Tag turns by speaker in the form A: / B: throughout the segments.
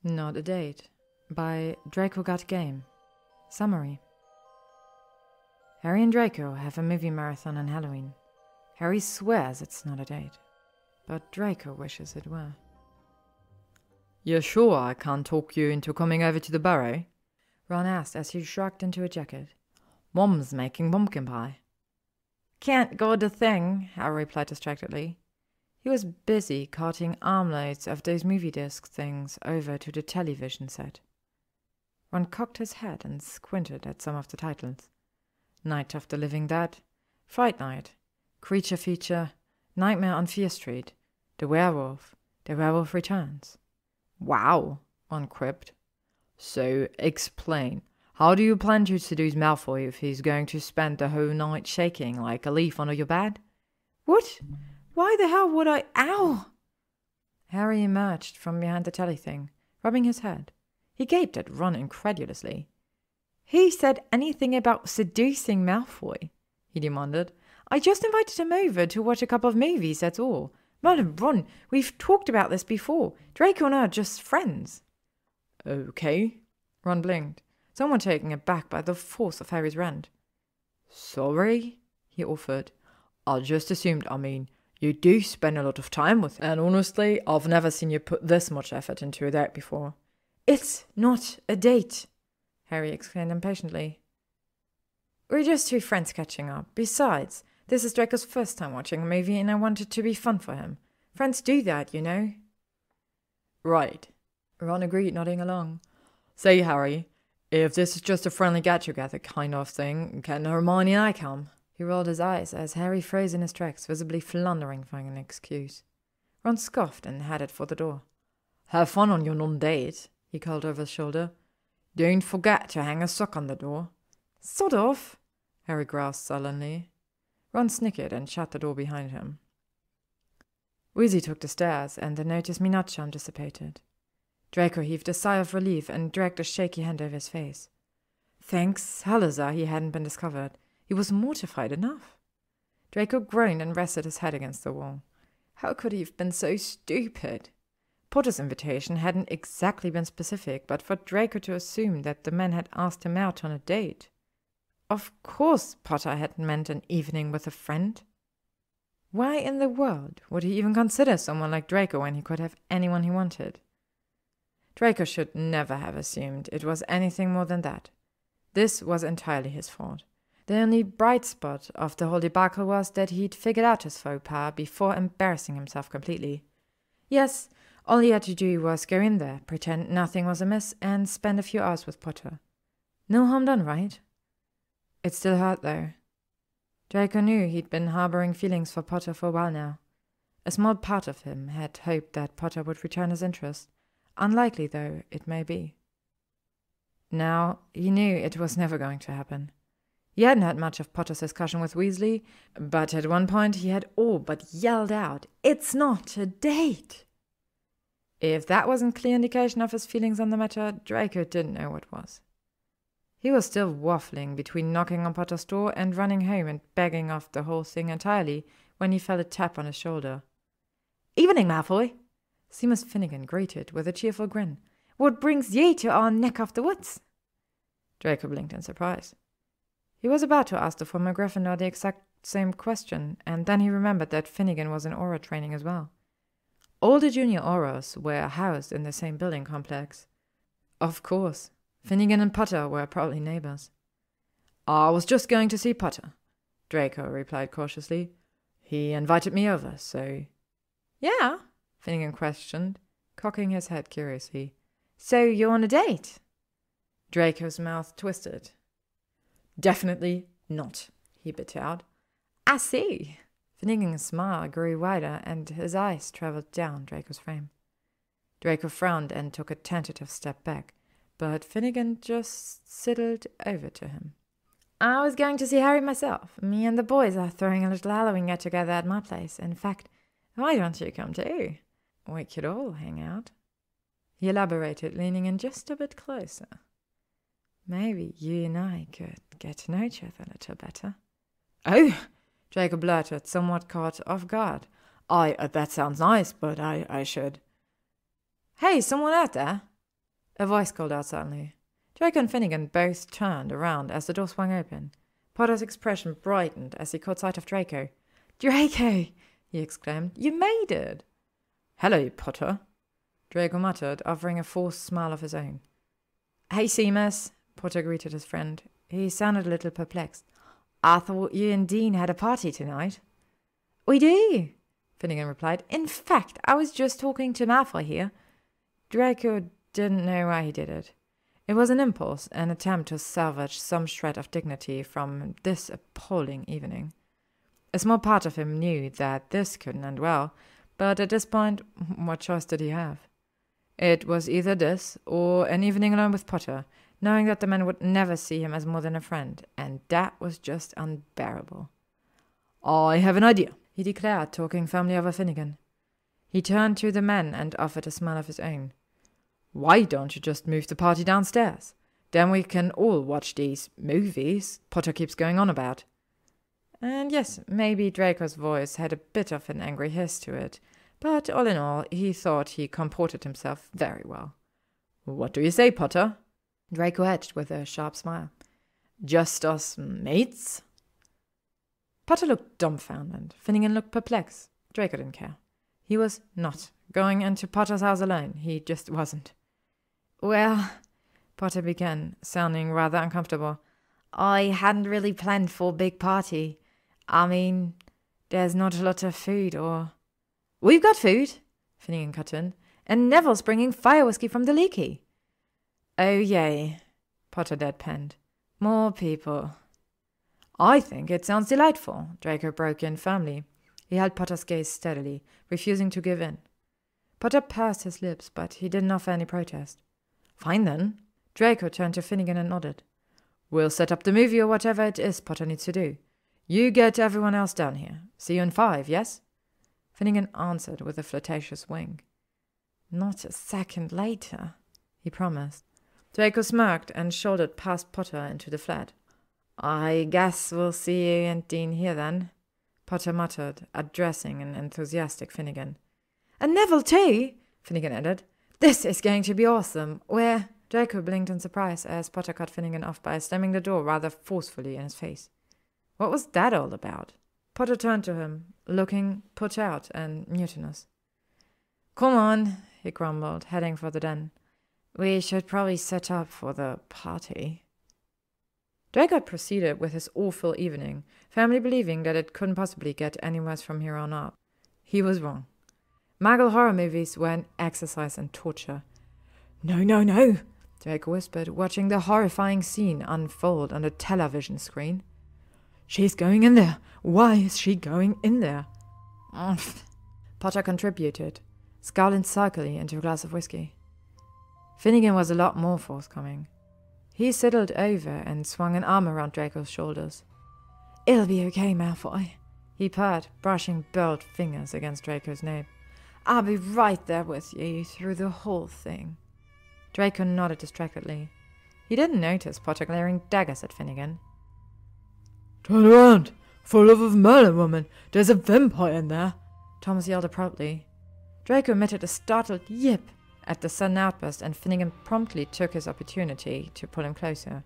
A: Not a Date by Dracogotgame. Summary. Harry and Draco have a movie marathon on Halloween. Harry swears it's not a date, but Draco wishes it were.
B: "You're sure I can't talk you into coming over to the burrow?"
A: Ron asked as he shrugged into a jacket.
B: "Mom's making pumpkin pie."
A: "Can't go the thing," Harry replied distractedly. He was busy carting armloads of those movie disc things over to the television set. Ron cocked his head and squinted at some of the titles. Night of the Living Dead, Fright Night, Creature Feature, Nightmare on Fear Street, The Werewolf Returns.
B: "Wow," Ron quipped. "So, explain. How do you plan to seduce Malfoy if he's going to spend the whole night shaking like a leaf under your bed?"
A: "What? Why the hell would I— Ow!" Harry emerged from behind the telly thing, rubbing his head. He gaped at Ron incredulously. "Who said anything about seducing Malfoy?" he demanded. "I just invited him over to watch a couple of movies, that's all. Madam, Ron, we've talked about this before. Draco and I are just friends."
B: "Okay."
A: Ron blinked, somewhat taken aback by the force of Harry's rant.
B: "Sorry," he offered. "I just assumed, you do spend a lot of time with him. And honestly, I've never seen you put this much effort into a date before."
A: "It's not a date," Harry exclaimed impatiently. "We're just two friends catching up. Besides, this is Draco's first time watching a movie and I want it to be fun for him. Friends do that, you know."
B: "Right,"
A: Ron agreed, nodding along.
B: "Say, Harry, if this is just a friendly get-together kind of thing, can Hermione and I come?"
A: He rolled his eyes as Harry froze in his tracks, visibly floundering for an excuse. Ron scoffed and headed for the door.
B: "Have fun on your non-date," he called over his shoulder. "Don't forget to hang a sock on the door."
A: "Sod off,"
B: Harry grasped sullenly.
A: Ron snickered and shut the door behind him. Weasley took the stairs, and the Notice Me Not charm dissipated. Draco heaved a sigh of relief and dragged a shaky hand over his face. Thanks Salazar he hadn't been discovered. He was mortified enough. Draco groaned and rested his head against the wall. How could he have been so stupid? Potter's invitation hadn't exactly been specific, but for Draco to assume that the man had asked him out on a date. Of course Potter had meant an evening with a friend. Why in the world would he even consider someone like Draco when he could have anyone he wanted? Draco should never have assumed it was anything more than that. This was entirely his fault. The only bright spot of the whole debacle was that he'd figured out his faux pas before embarrassing himself completely. Yes, all he had to do was go in there, pretend nothing was amiss, and spend a few hours with Potter. No harm done, right? It still hurt, though. Draco knew he'd been harboring feelings for Potter for a while now. A small part of him had hoped that Potter would return his interest, unlikely though it may be. Now he knew it was never going to happen. He hadn't had much of Potter's discussion with Weasley, but at one point he had all but yelled out, "It's not a date!" If that wasn't clear indication of his feelings on the matter, Draco didn't know what was. He was still waffling between knocking on Potter's door and running home and begging off the whole thing entirely when he felt a tap on his shoulder. "Evening, Malfoy!" Seamus Finnegan greeted with a cheerful grin. "What brings ye to our neck of the woods?" Draco blinked in surprise. He was about to ask the former Gryffindor the exact same question, and then he remembered that Finnegan was in Auror training as well. All the junior Aurors were housed in the same building complex. Of course, Finnegan and Potter were probably neighbors. "I was just going to see Potter," Draco replied cautiously. "He invited me over, so—" "Yeah?" Finnegan questioned, cocking his head curiously. "So you're on a date?" Draco's mouth twisted. "Definitely not," he bit out. "I see." Finnegan's smile grew wider, and his eyes travelled down Draco's frame. Draco frowned and took a tentative step back, but Finnegan just sidled over to him. "I was going to see Harry myself. Me and the boys are throwing a little Halloween get-together at my place. In fact, why don't you come too? We could all hang out." He elaborated, leaning in just a bit closer. "Maybe you and I could get to know each other a little better." "Oh!" Draco blurted, somewhat caught off guard. That sounds nice, but I should—" "Hey, someone out there!" A voice called out suddenly. Draco and Finnegan both turned around as the door swung open. Potter's expression brightened as he caught sight of Draco. "Draco!" he exclaimed. "You made it!"
B: "Hello, Potter,"
A: Draco muttered, offering a forced smile of his own. "Hey, Seamus," Potter greeted his friend. He sounded a little perplexed. "I thought you and Dean had a party tonight." "We do," Finnegan replied. "In fact, I was just talking to Malfoy here." Draco didn't know why he did it. It was an impulse, an attempt to salvage some shred of dignity from this appalling evening. A small part of him knew that this couldn't end well, but at this point, what choice did he have? It was either this, or an evening alone with Potter, knowing that the man would never see him as more than a friend, and that was just unbearable.
B: "I have an idea,"
A: he declared, talking firmly over Finnegan. He turned to the men and offered a smile of his own.
B: "Why don't you just move the party downstairs? Then we can all watch these movies Potter keeps going on about."
A: And yes, maybe Draco's voice had a bit of an angry hiss to it, but all in all, he thought he comported himself very well.
B: "What do you say, Potter?"
A: Draco edged with a sharp smile.
B: "Just us mates?"
A: Potter looked dumbfounded. Finnegan looked perplexed. Draco didn't care. He was not going into Potter's house alone. He just wasn't. "Well," Potter began, sounding rather uncomfortable, "I hadn't really planned for a big party. I mean, there's not a lot of food or—" "We've got food," Finnegan cut in, "and Neville's bringing fire whiskey from the Leaky." "Oh, yay," Potter deadpanned. "More people." "I think it sounds delightful," Draco broke in firmly. He held Potter's gaze steadily, refusing to give in. Potter pursed his lips, but he didn't offer any protest. "Fine, then." Draco turned to Finnegan and nodded. "We'll set up the movie or whatever it is Potter needs to do. You get everyone else down here. See you in 5, yes?" Finnegan answered with a flirtatious wink. "Not a second later," he promised. Draco smirked and shouldered past Potter into the flat. "I guess we'll see you and Dean here then," Potter muttered, addressing an enthusiastic Finnegan. "And Neville too," Finnegan added. "This is going to be awesome. We're—" Draco blinked in surprise as Potter cut Finnegan off by slamming the door rather forcefully in his face. What was that all about? Potter turned to him, looking put out and mutinous. "Come on," he grumbled, heading for the den. "We should probably set up for the party." Draco proceeded with his awful evening, firmly believing that it couldn't possibly get any worse from here on out. He was wrong. Muggle horror movies were an exercise in torture. "No, no, no," Draco whispered, watching the horrifying scene unfold on the television screen. "She's going in there. Why is she going in there?" Potter contributed, scowling sulkily into a glass of whiskey. Finnegan was a lot more forthcoming. He sidled over and swung an arm around Draco's shoulders. "It'll be okay, Malfoy," he purred, brushing burled fingers against Draco's nape. "I'll be right there with you through the whole thing." Draco nodded distractedly. He didn't notice Potter glaring daggers at Finnegan.
B: "Turn around! For love of Merlin, woman! There's a vampire in there!"
A: Thomas yelled abruptly. Draco emitted a startled yip at the sudden outburst, and Finnegan promptly took his opportunity to pull him closer.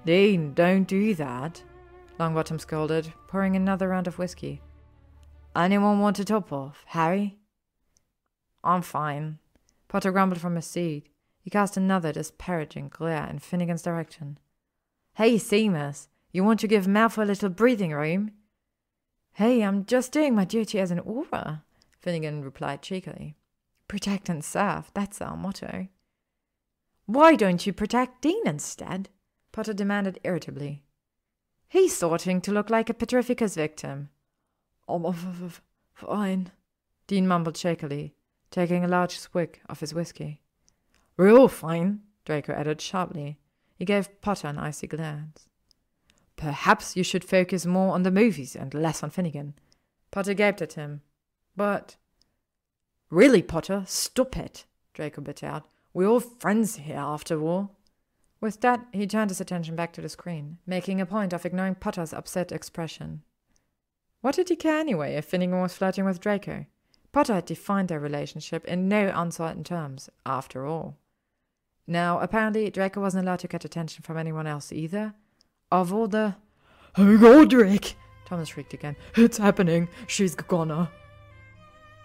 B: "Dean, don't do that,"
A: Longbottom scolded, pouring another round of whiskey. "Anyone want a top off? Harry?" "I'm fine," Potter grumbled from his seat. He cast another disparaging glare in Finnegan's direction. "Hey, Seamus, you want to give Malfoy a little breathing room?" "Hey, I'm just doing my duty as an aura," Finnegan replied cheekily. "Protect and serve, that's our motto." "Why don't you protect Dean instead?" Potter demanded irritably. "He's starting to look like a Petrificus victim."
B: Fine,"
A: Dean mumbled shakily, taking a large swig of his whiskey.
B: "We're all fine,"
A: Draco added sharply. He gave Potter an icy glance.
B: "Perhaps you should focus more on the movies and less on Finnegan."
A: Potter gaped at him. "But—"
B: "Really, Potter, stop it," Draco bit out. "We're all friends here, after all."
A: With that, he turned his attention back to the screen, making a point of ignoring Potter's upset expression. What did he care anyway if Finnegan was flirting with Draco? Potter had defined their relationship in no uncertain terms, after all. Now, apparently, Draco wasn't allowed to get attention from anyone else either. Of all the...
B: "Oh God, Drake!" Thomas shrieked again. "It's happening. She's gonna."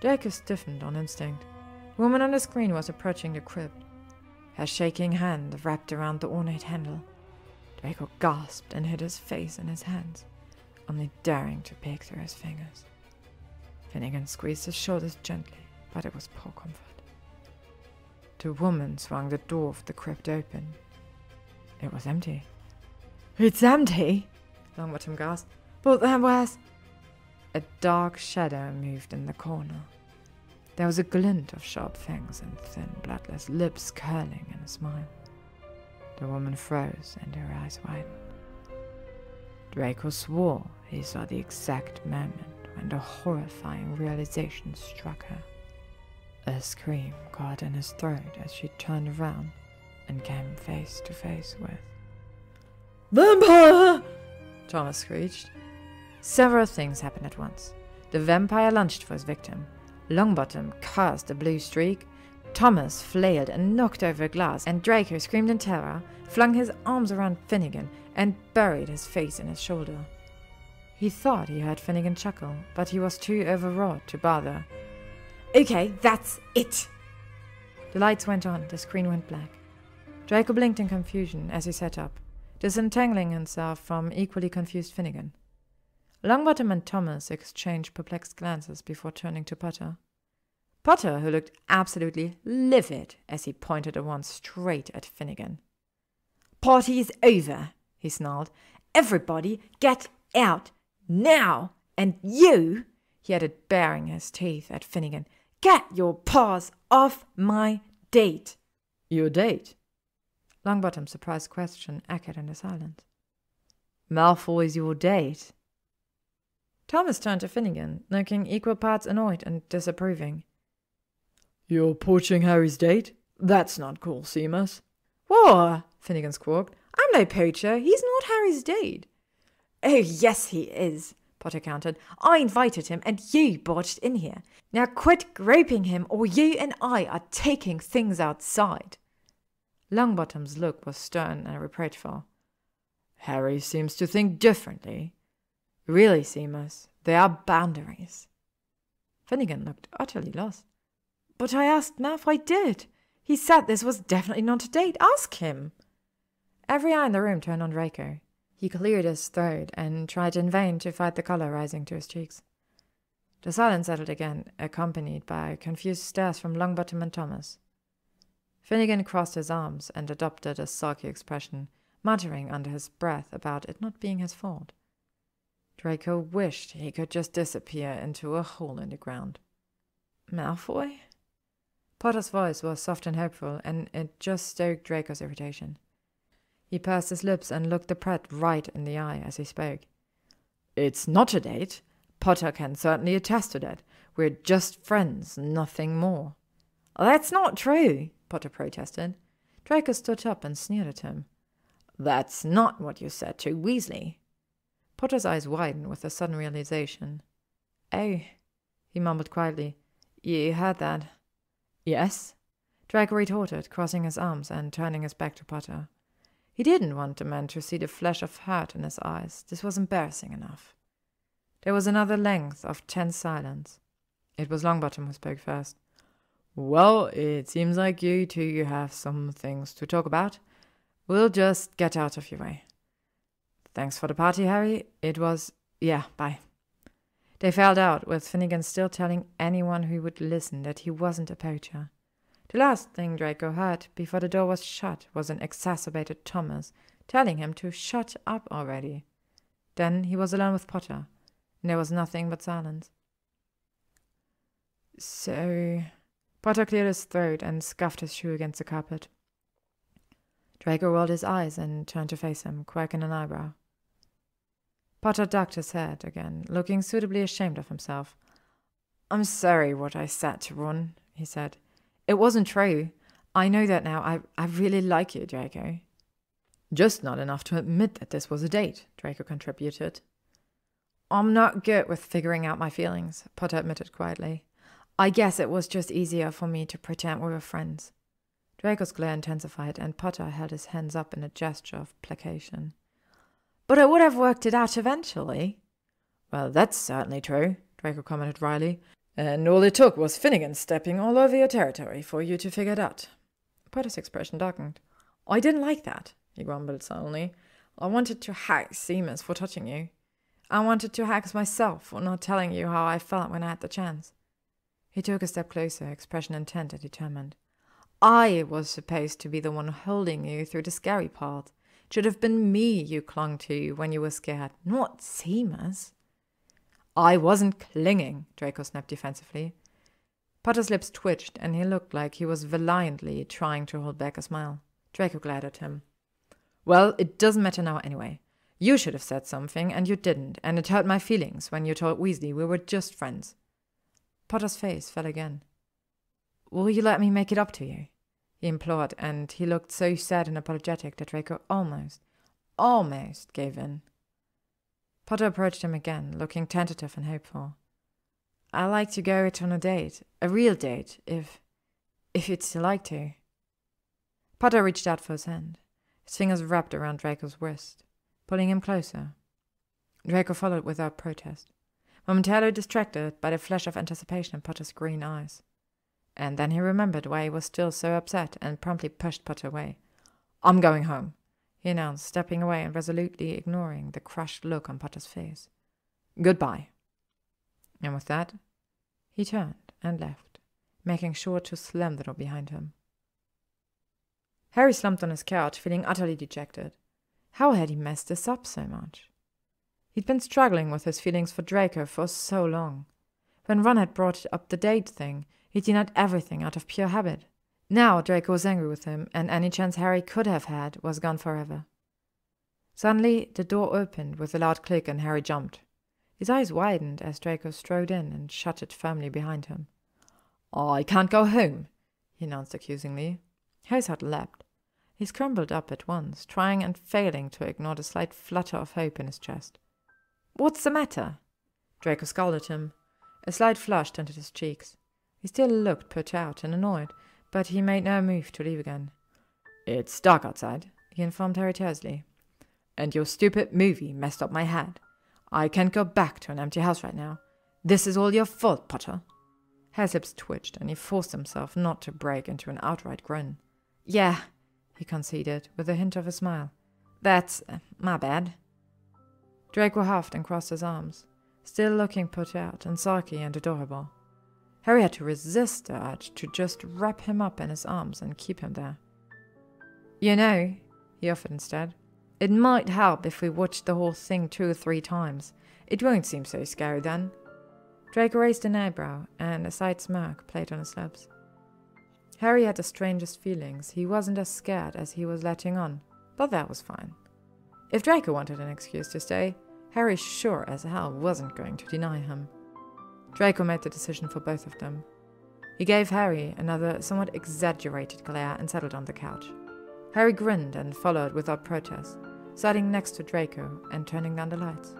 A: Draco stiffened on instinct. The woman on the screen was approaching the crypt, her shaking hand wrapped around the ornate handle. Draco gasped and hid his face in his hands, only daring to peek through his fingers. Finnegan squeezed his shoulders gently, but it was poor comfort. The woman swung the door of the crypt open. It was empty.
B: "It's empty!"
A: Longbottom gasped. "But there was..." A dark shadow moved in the corner. There was a glint of sharp fangs and thin, bloodless lips curling in a smile. The woman froze and her eyes widened. Draco swore he saw the exact moment when the horrifying realization struck her. A scream caught in his throat as she turned around and came face to face with...
B: "Vampire!"
A: Thomas screeched. Several things happened at once. The vampire lunged for his victim. Longbottom cast a blue streak. Thomas flailed and knocked over a glass, and Draco screamed in terror, flung his arms around Finnegan, and buried his face in his shoulder. He thought he heard Finnegan chuckle, but he was too overwrought to bother. "Okay, that's it!" The lights went on, the screen went black. Draco blinked in confusion as he sat up, disentangling himself from equally confused Finnegan. Longbottom and Thomas exchanged perplexed glances before turning to Potter. Potter, who looked absolutely livid as he pointed a wand straight at Finnegan. "Party's over," he snarled. "Everybody get out, now! And you," he added, baring his teeth at Finnegan, "get your paws off my date."
B: "Your date?"
A: Longbottom's surprised question echoed in the silence.
B: "Malfoy's your date?"
A: Thomas turned to Finnegan, looking equal parts annoyed and disapproving.
B: "You're poaching Harry's date? That's not cool, Seamus."
A: "What?" Finnegan squawked. "I'm no poacher. He's not Harry's date." "Oh, yes, he is," Potter countered. "I invited him, and you barged in here. Now quit groping him, or you and I are taking things outside." Longbottom's look was stern and reproachful.
B: "Harry seems to think differently."
A: "Really, Seamus, there are boundaries." Finnegan looked utterly lost. "But I asked Malfoy did. He said this was definitely not a date. Ask him." Every eye in the room turned on Draco. He cleared his throat and tried in vain to fight the color rising to his cheeks. The silence settled again, accompanied by confused stares from Longbottom and Thomas. Finnegan crossed his arms and adopted a sulky expression, muttering under his breath about it not being his fault. Draco wished he could just disappear into a hole in the ground. "Malfoy?" Potter's voice was soft and hopeful, and it just stoked Draco's irritation. He pursed his lips and looked the Pret right in the eye as he spoke.
B: "It's not a date. Potter can certainly attest to that. We're just friends, nothing more."
A: "That's not true," Potter protested. Draco stood up and sneered at him.
B: "That's not what you said to Weasley."
A: Potter's eyes widened with a sudden realization. "Oh," he mumbled quietly. "You heard that?"
B: "Yes,"
A: Draco retorted, crossing his arms and turning his back to Potter. He didn't want the man to see the flash of hurt in his eyes. This was embarrassing enough. There was another length of tense silence. It was Longbottom who spoke first.
B: "Well, it seems like you two have some things to talk about. We'll just get out of your way."
A: "Thanks for the party, Harry. It was... yeah, bye." They filed out, with Finnegan still telling anyone who would listen that he wasn't a poacher. The last thing Draco heard before the door was shut was an exacerbated Thomas telling him to shut up already. Then he was alone with Potter, and there was nothing but silence. "So..." Potter cleared his throat and scuffed his shoe against the carpet. Draco rolled his eyes and turned to face him, quirking an eyebrow. Potter ducked his head again, looking suitably ashamed of himself. "I'm sorry what I said to Ron," he said. "It wasn't true. I know that now. I really like you, Draco."
B: "Just not enough to admit that this was a date," Draco contributed.
A: "I'm not good with figuring out my feelings," Potter admitted quietly. "I guess it was just easier for me to pretend we were friends." Draco's glare intensified, and Potter held his hands up in a gesture of placation. But I would have worked it out eventually.
B: Well, that's certainly true, Draco commented wryly. And all it took was Finnegan stepping all over your territory for you to figure it out.
A: Potter's expression darkened.
B: I didn't like that, he grumbled sullenly. I wanted to hack Seamus for touching you.
A: I wanted to hack myself for not telling you how I felt when I had the chance. He took a step closer, expression intent and determined. I was supposed to be the one holding you through the scary part. It should have been me you clung to when you were scared, not Seamus.
B: I wasn't clinging, Draco snapped defensively.
A: Potter's lips twitched, and he looked like he was valiantly trying to hold back a smile. Draco glared at him.
B: Well, it doesn't matter now anyway. You should have said something, and you didn't, and it hurt my feelings when you told Weasley we were just friends.
A: Potter's face fell again. Will you let me make it up to you? He implored, and he looked so sad and apologetic that Draco almost gave in. Potter approached him again, looking tentative and hopeful. I'd like to go out on a date, a real date, if you'd still like to. Potter reached out for his hand. His fingers wrapped around Draco's wrist, pulling him closer. Draco followed without protest, momentarily distracted by the flash of anticipation in Potter's green eyes. And then he remembered why he was still so upset and promptly pushed Potter away.
B: I'm going home,
A: he announced, stepping away and resolutely ignoring the crushed look on Potter's face.
B: Goodbye.
A: And with that, he turned and left, making sure to slam the door behind him. Harry slumped on his couch, feeling utterly dejected. How had he messed this up so much? He'd been struggling with his feelings for Draco for so long. When Ron had brought up the date thing, he'd denied everything out of pure habit. Now Draco was angry with him, and any chance Harry could have had was gone forever. Suddenly, the door opened with a loud click, and Harry jumped. His eyes widened as Draco strode in and shut it firmly behind him.
B: I can't go home, he announced accusingly.
A: Harry's heart leapt. He scrambled up at once, trying and failing to ignore the slight flutter of hope in his chest. What's the matter? Draco scowled at him. A slight flush tinted his cheeks. He still looked put out and annoyed, but he made no move to leave again.
B: It's dark outside,
A: he informed Harry tersely.
B: And your stupid movie messed up my head. I can't go back to an empty house right now. This is all your fault, Potter.
A: Harry's lips twitched, and he forced himself not to break into an outright grin.
B: Yeah,
A: he conceded, with a hint of a smile. That's my bad. Draco huffed and crossed his arms, still looking put out and sulky and adorable. Harry had to resist the urge to just wrap him up in his arms and keep him there. You know, he offered instead, it might help if we watched the whole thing 2 or 3 times. It won't seem so scary then. Draco raised an eyebrow, and a slight smirk played on his lips. Harry had the strangest feelings. He wasn't as scared as he was letting on, but that was fine. If Draco wanted an excuse to stay, Harry sure as hell wasn't going to deny him. Draco made the decision for both of them. He gave Harry another somewhat exaggerated glare and settled on the couch. Harry grinned and followed without protest, sitting next to Draco and turning down the lights.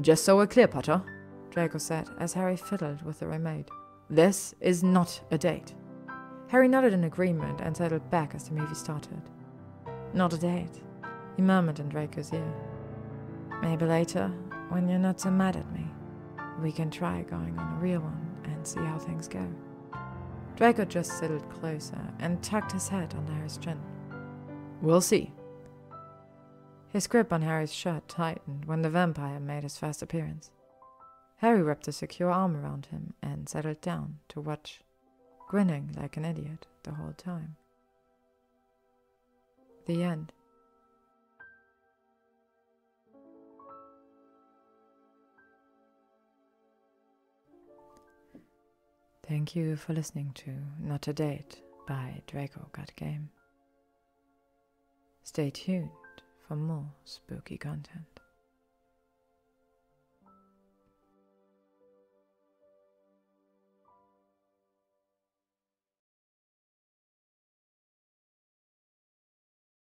B: Just so we're clear, Potter,
A: Draco said as Harry fiddled with the remote.
B: This is not a date.
A: Harry nodded in agreement and settled back as the movie started. Not a date, he murmured in Draco's ear. Maybe later, when you're not so mad at me, we can try going on a real one and see how things go. Draco just sidled closer and tucked his head under Harry's chin.
B: We'll see.
A: His grip on Harry's shirt tightened when the vampire made his first appearance. Harry wrapped a secure arm around him and settled down to watch, grinning like an idiot the whole time. The end. Thank you for listening to Not a Date by Dracogotgame. Stay tuned for more spooky content.